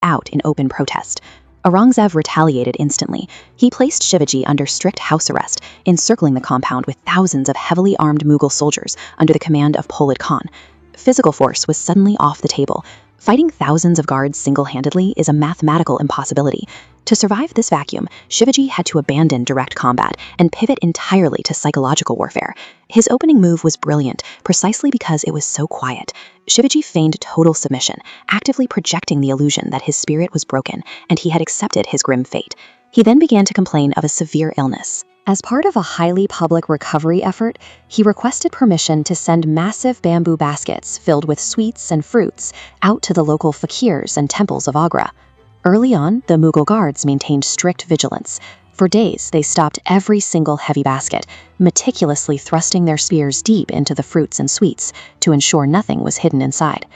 out in open protest. Aurangzeb retaliated instantly. He placed Shivaji under strict house arrest, encircling the compound with thousands of heavily armed Mughal soldiers under the command of Polad Khan. Physical force was suddenly off the table. Fighting thousands of guards single-handedly is a mathematical impossibility. To survive this vacuum, Shivaji had to abandon direct combat and pivot entirely to psychological warfare. His opening move was brilliant, precisely because it was so quiet. Shivaji feigned total submission, actively projecting the illusion that his spirit was broken and he had accepted his grim fate. He then began to complain of a severe illness. As part of a highly public recovery effort, he requested permission to send massive bamboo baskets filled with sweets and fruits out to the local fakirs and temples of Agra. Early on, the Mughal guards maintained strict vigilance. For days, they stopped every single heavy basket, meticulously thrusting their spears deep into the fruits and sweets to ensure nothing was hidden inside.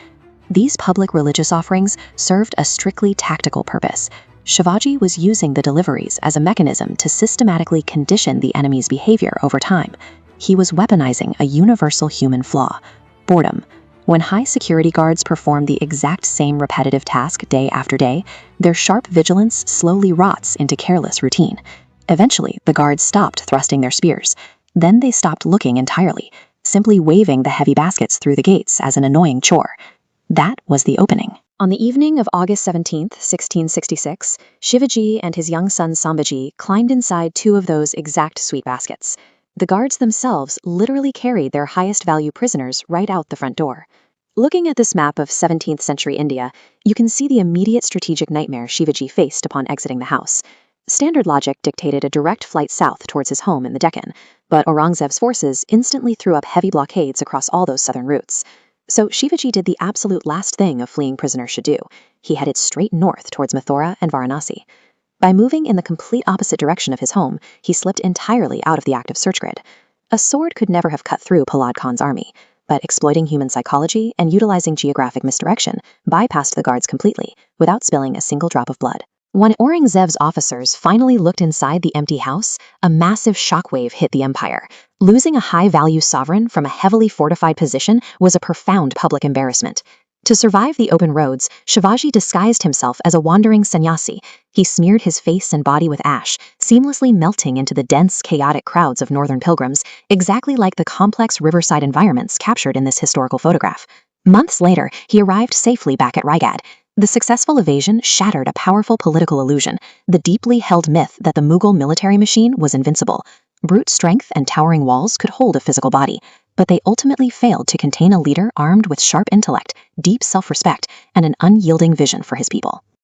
These public religious offerings served a strictly tactical purpose. Shivaji was using the deliveries as a mechanism to systematically condition the enemy's behavior over time. He was weaponizing a universal human flaw: boredom. When high security guards perform the exact same repetitive task day after day, their sharp vigilance slowly rots into careless routine. Eventually, the guards stopped thrusting their spears. Then they stopped looking entirely, simply waving the heavy baskets through the gates as an annoying chore. That was the opening. On the evening of August 17, 1666, Shivaji and his young son Sambhaji climbed inside two of those exact sweet baskets. The guards themselves literally carried their highest value prisoners right out the front door. Looking at this map of 17th century India, you can see the immediate strategic nightmare Shivaji faced upon exiting the house. Standard logic dictated a direct flight south towards his home in the Deccan, but Aurangzeb's forces instantly threw up heavy blockades across all those southern routes. So Shivaji did the absolute last thing a fleeing prisoner should do. He headed straight north towards Mathura and Varanasi. By moving in the complete opposite direction of his home, he slipped entirely out of the active search grid. A sword could never have cut through Polad Khan's army, but exploiting human psychology and utilizing geographic misdirection bypassed the guards completely, without spilling a single drop of blood. When Aurangzeb's officers finally looked inside the empty house, a massive shockwave hit the empire. Losing a high-value sovereign from a heavily fortified position was a profound public embarrassment. To survive the open roads, Shivaji disguised himself as a wandering sannyasi. He smeared his face and body with ash, seamlessly melting into the dense, chaotic crowds of northern pilgrims, exactly like the complex riverside environments captured in this historical photograph. Months later, he arrived safely back at Raigad. The successful evasion shattered a powerful political illusion, the deeply held myth that the Mughal military machine was invincible. Brute strength and towering walls could hold a physical body, but they ultimately failed to contain a leader armed with sharp intellect, deep self-respect, and an unyielding vision for his people.